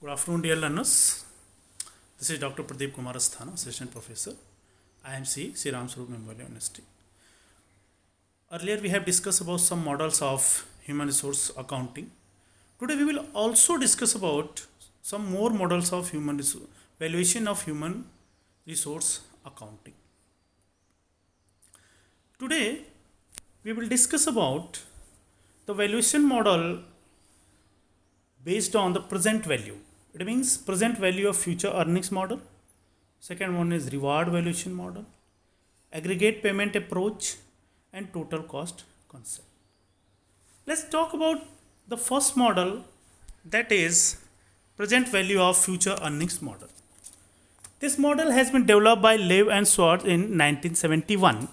Good afternoon, dear learners. This is Dr. Pradeep Kumar Asthana, Assistant Professor, IMC, Sri Ram Swarup Memorial University. Earlier, we have discussed about some models of human resource accounting. Today, we will also discuss about some more models of valuation of human resource accounting. Today, we will discuss about the valuation model based on the present value. It means present value of future earnings model. Second one is reward valuation model, aggregate payment approach, and total cost concept. Let's talk about the first model, that is present value of future earnings model. This model has been developed by Lev and Schwartz in 1971.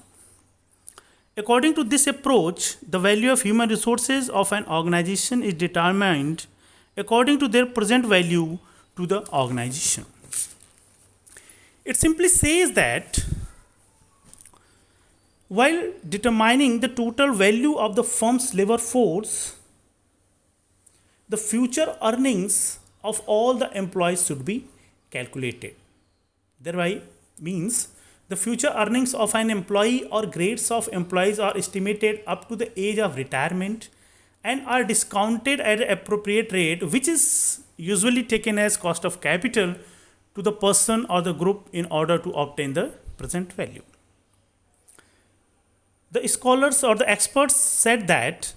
According to this approach, the value of human resources of an organization is determined according to their present value to the organization. It simply says that while determining the total value of the firm's labor force, the future earnings of all the employees should be calculated. Thereby means the future earnings of an employee or grades of employees are estimated up to the age of retirement and are discounted at an appropriate rate, which is usually taken as cost of capital to the person or the group in order to obtain the present value. The scholars or the experts said that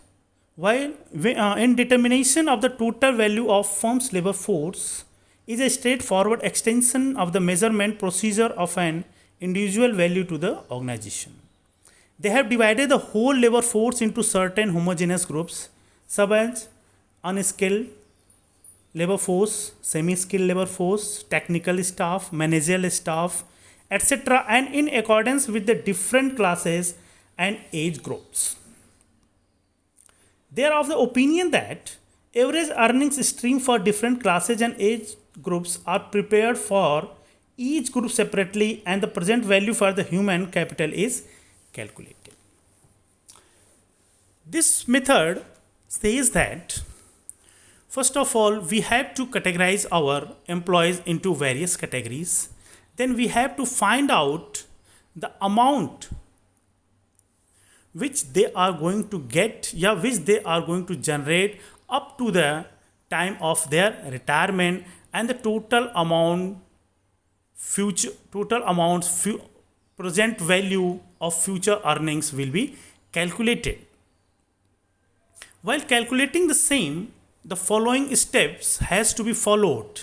while in determination of the total value of firm's labor force is a straightforward extension of the measurement procedure of an individual value to the organization. They have divided the whole labor force into certain homogeneous groups, such as unskilled labor force, semi-skilled labor force, technical staff, managerial staff, etc., and in accordance with the different classes and age groups. They are of the opinion that average earnings stream for different classes and age groups are prepared for each group separately, and the present value for the human capital is calculated. This method says that first of all, we have to categorize our employees into various categories. Then we have to find out the amount which they are going to get, which they are going to generate up to the time of their retirement, and the total amount present value of future earnings will be calculated. While calculating the same, the following steps has to be followed.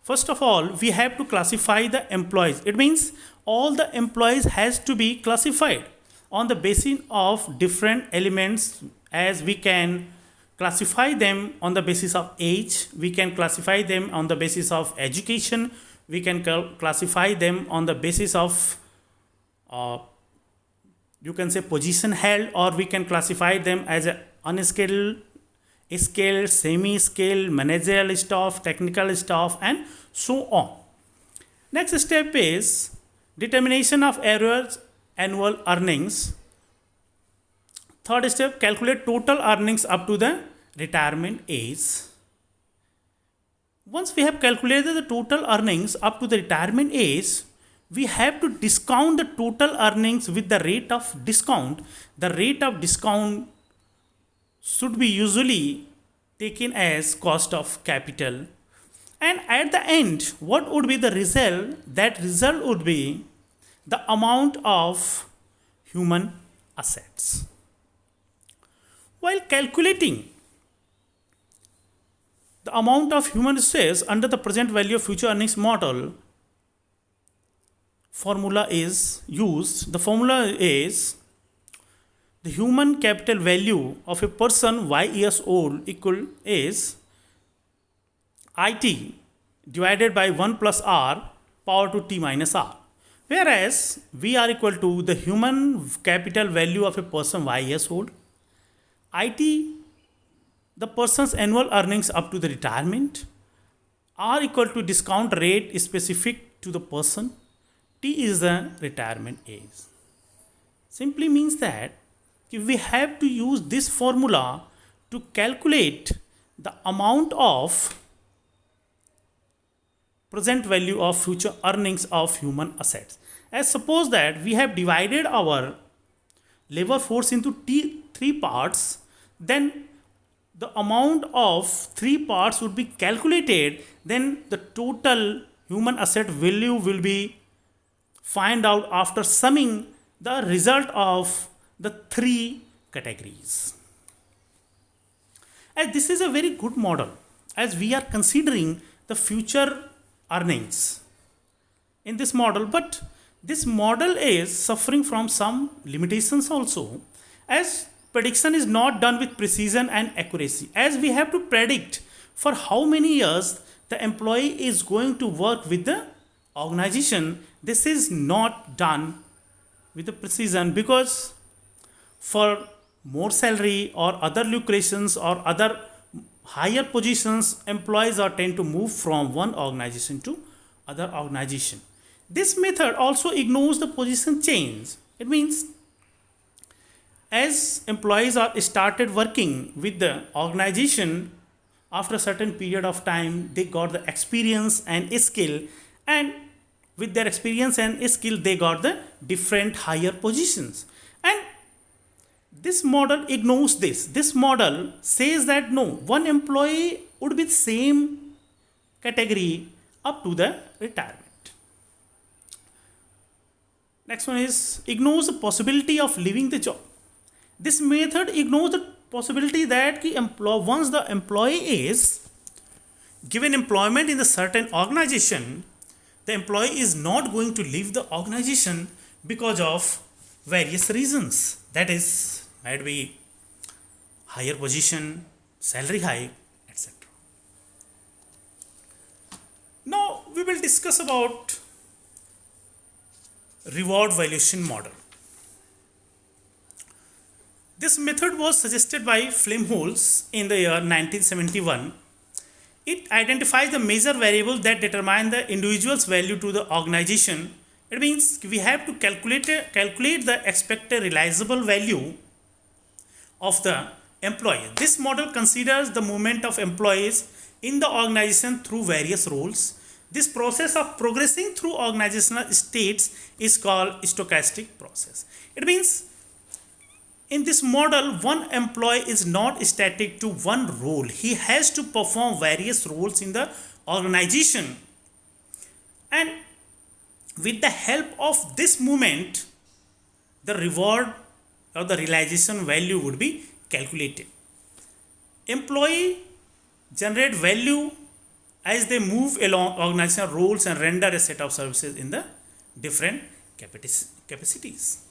First of all, we have to classify the employees. It means all the employees has to be classified on the basis of different elements, as we can classify them on the basis of age, we can classify them on the basis of education, we can classify them on the basis of you can say position held, or we can classify them as a unskilled, skilled, semi-skilled, managerial staff, technical staff, and so on. Next step is determination of average annual earnings. Third step, calculate total earnings up to the retirement age. Once we have calculated the total earnings up to the retirement age, we have to discount the total earnings with the rate of discount. The rate of discount should be usually taken as cost of capital. And at the end, what would be the result? That result would be the amount of human assets. While calculating the amount of human assets under the present value of future earnings model, formula is used. The formula is the human capital value of a person y years old equal is IT divided by 1 plus R power to T minus R. Whereas we are equal to the human capital value of a person y years old, IT, the person's annual earnings up to the retirement, R equal to discount rate specific to the person, T is the retirement age. Simply means that we have to use this formula to calculate the amount of present value of future earnings of human assets. As suppose that we have divided our labor force into three parts, then the amount of three parts would be calculated, then the total human asset value will be find out after summing the result of the three categories. As this is a very good model, as we are considering the future earnings in this model, but this model is suffering from some limitations also, as prediction is not done with precision and accuracy, as we have to predict for how many years the employee is going to work with the organization. This is not done with the precision, because for more salary or other lucrations or other higher positions, employees are tend to move from one organization to other organization. This method also ignores the position change. It means as employees are started working with the organization, after a certain period of time they got the experience and skill, and with their experience and skill they got the different higher positions. And this model ignores this. This model says that no, one employee would be the same category up to the retirement. Next one is ignores the possibility of leaving the job. This method ignores the possibility that once the employee is given employment in a certain organization, the employee is not going to leave the organization because of various reasons. That is, might be higher position, salary hike, etc. Now we will discuss about reward valuation model. This method was suggested by Flamholz in the year 1971. It identifies the major variables that determine the individual's value to the organization. It means we have to calculate the expected realizable value of the employee. This model considers the movement of employees in the organization through various roles. This process of progressing through organizational states is called stochastic process. It means in this model, one employee is not static to one role. He has to perform various roles in the organization. And with the help of this movement, the reward or the realization value would be calculated. Employee generate value as they move along organizational roles and render a set of services in the different capacities.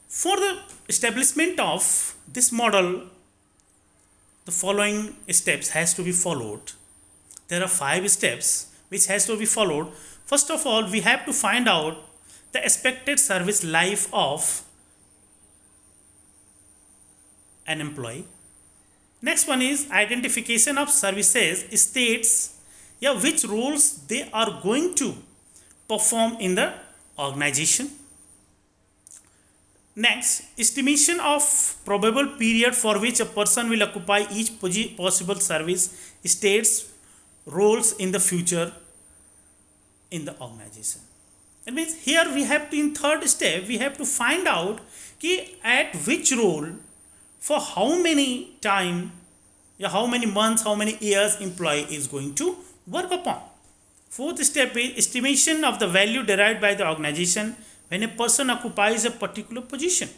For the establishment of this model, the following steps has to be followed. There are 5 steps which has to be followed. First of all, we have to find out the expected service life of an employee. Next one is identification of services states which roles they are going to perform in the organization. Next, estimation of probable period for which a person will occupy each possible service states roles in the future in the organization. It means here we have to, in third step, we have to find out at which role, for how many time, how many months, how many years employee is going to work upon. Fourth step is estimation of the value derived by the organization when a person occupies a particular position.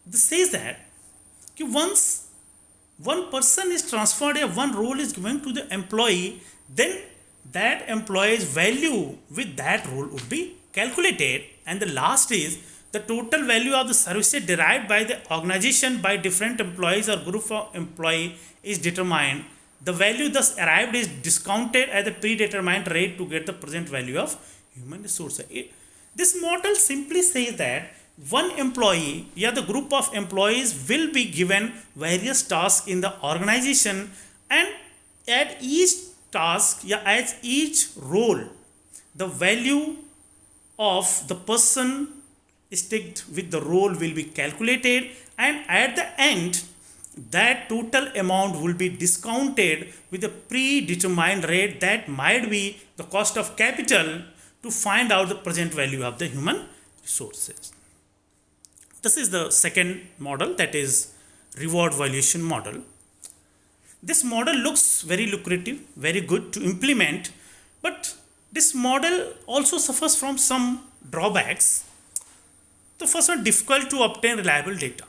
This says that once one person is transferred, one role is given to the employee, then that employee's value with that role would be calculated. And the last is the total value of the services derived by the organization by different employees or group of employee is determined. The value thus arrived is discounted at the predetermined rate to get the present value of human resources. This model simply says that one employee, the group of employees will be given various tasks in the organization, and at each task, at each role, the value of the person sticked with the role will be calculated, and at the end that total amount will be discounted with a predetermined rate that might be the cost of capital to find out the present value of the human resources. This is the second model, that is reward valuation model. This model looks very lucrative, very good to implement, but this model also suffers from some drawbacks. The first one, difficult to obtain reliable data.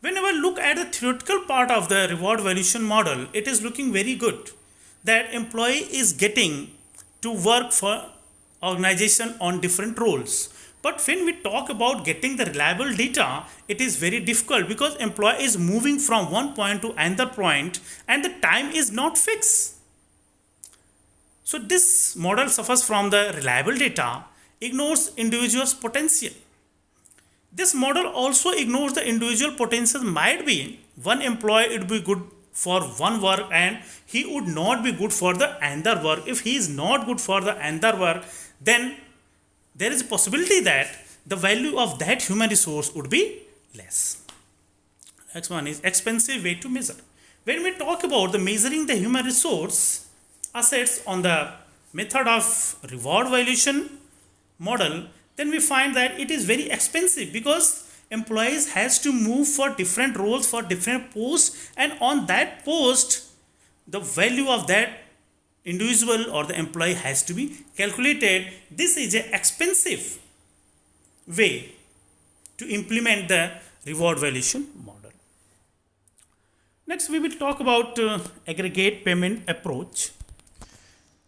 Whenever look at the theoretical part of the reward valuation model, it is looking very good that employee is getting to work for organization on different roles. But when we talk about getting the reliable data, it is very difficult because employee is moving from one point to another point and the time is not fixed. So this model suffers from the reliable data, ignores individual's potential. This model also ignores the individual potential. Might be one employee would be good for one work and he would not be good for the another work. If he is not good for the another work, then there is a possibility that the value of that human resource would be less. Next one is expensive way to measure. When we talk about the measuring the human resource assets on the method of reward valuation model, then we find that it is very expensive because employees has to move for different roles for different posts, and on that post the value of that individual or the employee has to be calculated. This is an expensive way to implement the reward valuation model. Next we will talk about aggregate payment approach.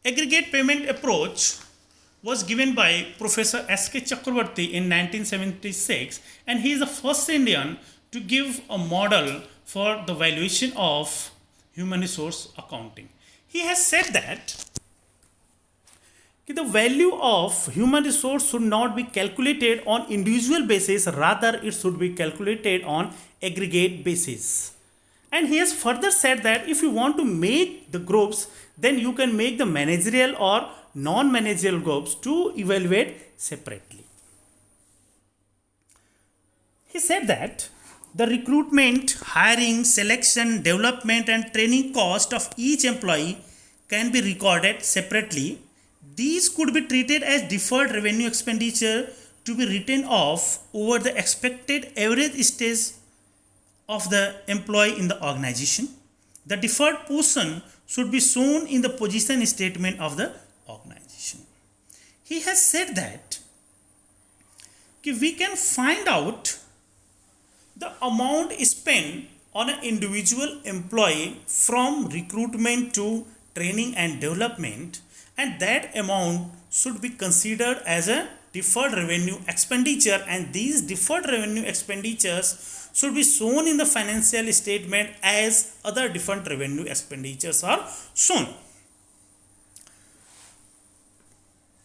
Aggregate payment approach was given by Professor S.K. Chakravarti in 1976, and he is the first Indian to give a model for the valuation of human resource accounting. He has said that the value of human resource should not be calculated on individual basis, rather it should be calculated on aggregate basis. And he has further said that if you want to make the groups, then you can make the managerial or non-managerial groups to evaluate separately. He said that the recruitment, hiring, selection, development and training cost of each employee can be recorded separately. These could be treated as deferred revenue expenditure to be written off over the expected average stage of the employee in the organization. The deferred portion should be shown in the position statement of the organization. He has said that we can find out the amount spent on an individual employee from recruitment to training and development, and that amount should be considered as a deferred revenue expenditure, and these deferred revenue expenditures should be shown in the financial statement as other different revenue expenditures are shown.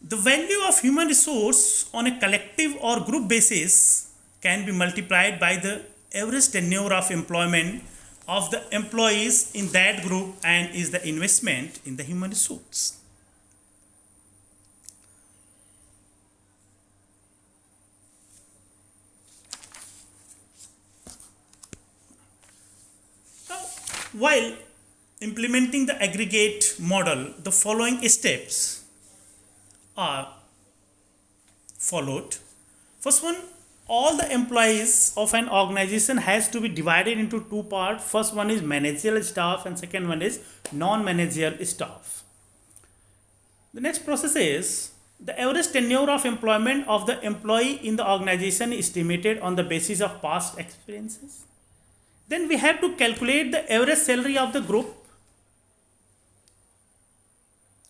The value of human resource on a collective or group basis can be multiplied by the average tenure of employment of the employees in that group and is the investment in the human resource. Now, while implementing the aggregate model, the following steps are followed. First one, all the employees of an organization has to be divided into two parts. First one is managerial staff and second one is non-managerial staff. The next process is the average tenure of employment of the employee in the organization is estimated on the basis of past experiences. Then we have to calculate the average salary of the group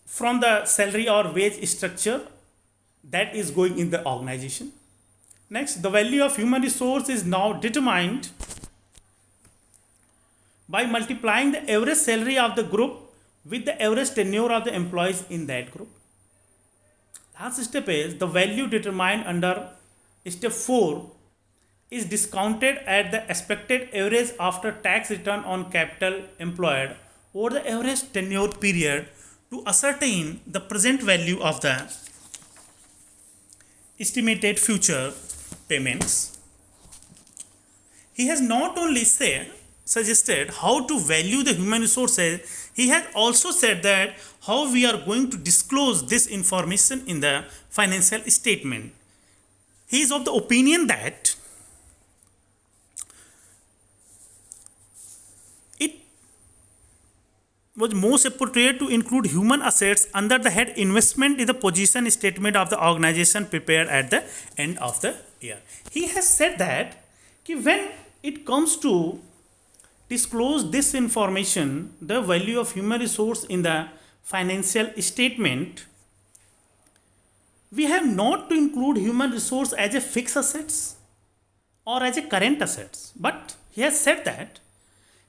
from the salary or wage structure that is going in the organization. Next, the value of human resource is now determined by multiplying the average salary of the group with the average tenure of the employees in that group. Last step is the value determined under step 4 is discounted at the expected average after tax return on capital employed over the average tenure period to ascertain the present value of the estimated future payments. he has not only suggested how to value the human resources, he has also said that how we are going to disclose this information in the financial statement. He is of the opinion that it was most appropriate to include human assets under the head investment in the position statement of the organization prepared at the end of the year. He has said that when it comes to disclose this information, the value of human resource in the financial statement, we have not to include human resource as a fixed assets or as a current assets, but he has said that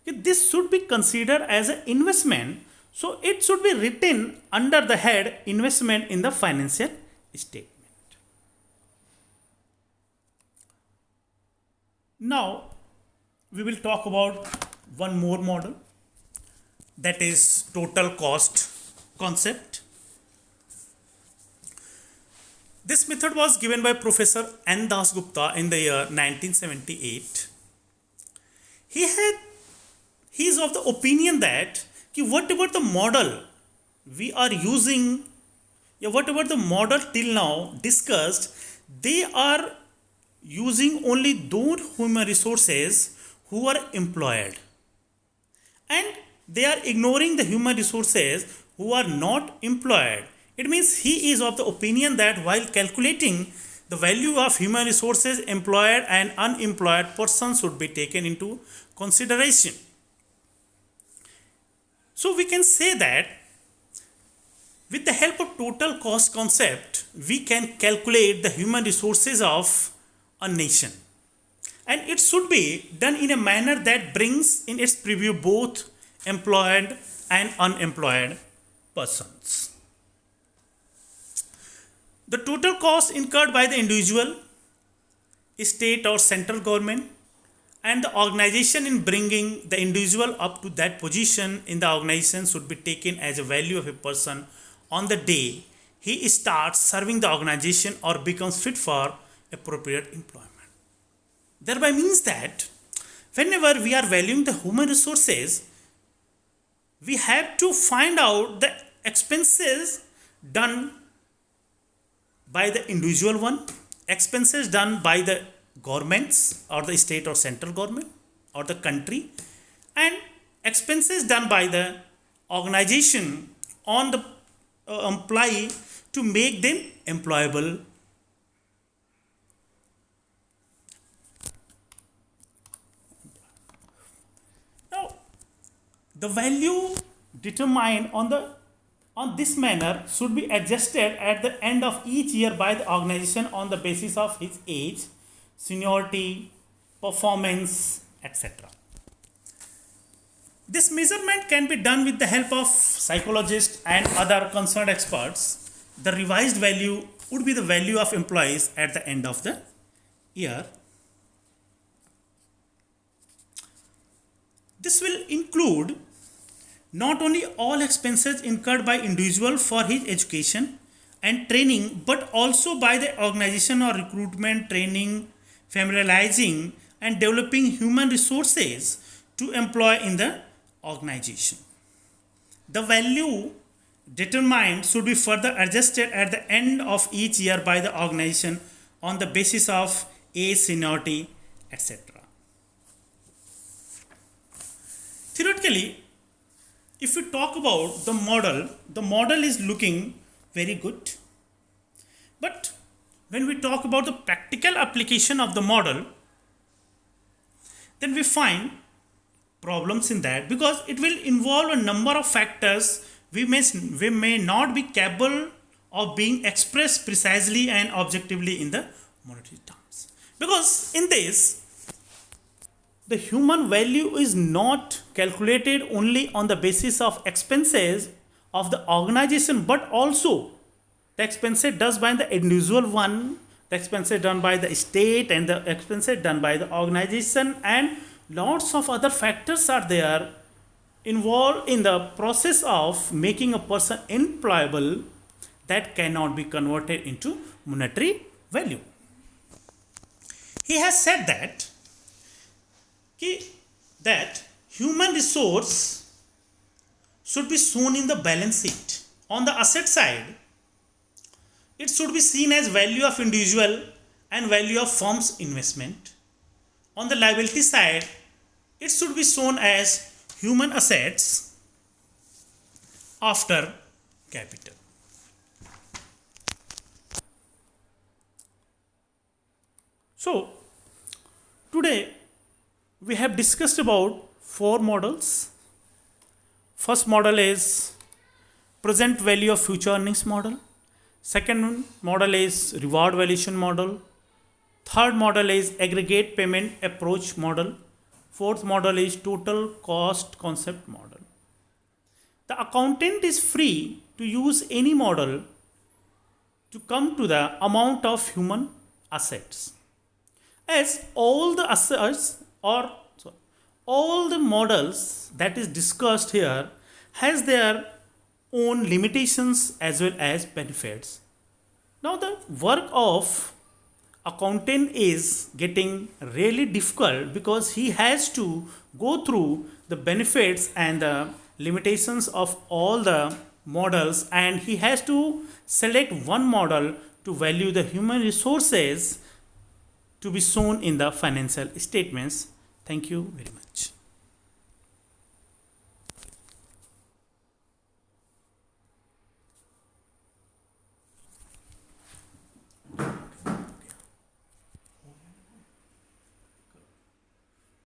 this should be considered as an investment, so it should be written under the head investment in the financial statement. Now we will talk about one more model, that is total cost concept. This method was given by Professor N. Dasgupta in the year 1978. He is of the opinion that whatever the model we are using, whatever the model till now discussed, they are using only those human resources who are employed, and they are ignoring the human resources who are not employed. It means he is of the opinion that while calculating the value of human resources, employed and unemployed persons should be taken into consideration. So we can say that with the help of total cost concept, we can calculate the human resources of a nation, and it should be done in a manner that brings in its preview both employed and unemployed persons. The total cost incurred by the individual, state or central government, and the organization in bringing the individual up to that position in the organization should be taken as a value of a person on the day he starts serving the organization or becomes fit for appropriate employment. Thereby means that whenever we are valuing the human resources, we have to find out the expenses done by the individual one, expenses done by the governments or the state or central government or the country, and expenses done by the organization on the employee to make them employable. Now, the value determined on this manner should be adjusted at the end of each year by the organization on the basis of his age, seniority, performance, etc. This measurement can be done with the help of psychologists and other concerned experts. The revised value would be the value of employees at the end of the year. This will include not only all expenses incurred by individual for his education and training, but also by the organization or recruitment, training, familiarizing and developing human resources to employ in the organization. The value determined should be further adjusted at the end of each year by the organization on the basis of age, seniority, etc. Theoretically, if we talk about the model is looking very good. But when we talk about the practical application of the model, then we find problems in that, because it will involve a number of factors we may not be capable of being expressed precisely and objectively in the monetary terms. Because in this, the human value is not calculated only on the basis of expenses of the organization, but also the expenses done by the individual one, the expenses done by the state, and the expenses done by the organization, and lots of other factors are there involved in the process of making a person employable that cannot be converted into monetary value. He has said that that human resource should be shown in the balance sheet. On the asset side, it should be seen as value of individual and value of firm's investment. On the liability side, it should be shown as human assets after capital. So, today we have discussed about 4 models. First model is present value of future earnings model. Second model is reward valuation model. Third model is aggregate payment approach model. Fourth model is total cost concept model. The accountant is free to use any model to come to the amount of human assets, as all the assets or all the models that is discussed here has their own limitations as well as benefits. Now the work of accountant is getting really difficult because he has to go through the benefits and the limitations of all the models, and he has to select one model to value the human resources to be shown in the financial statements. Thank you very much.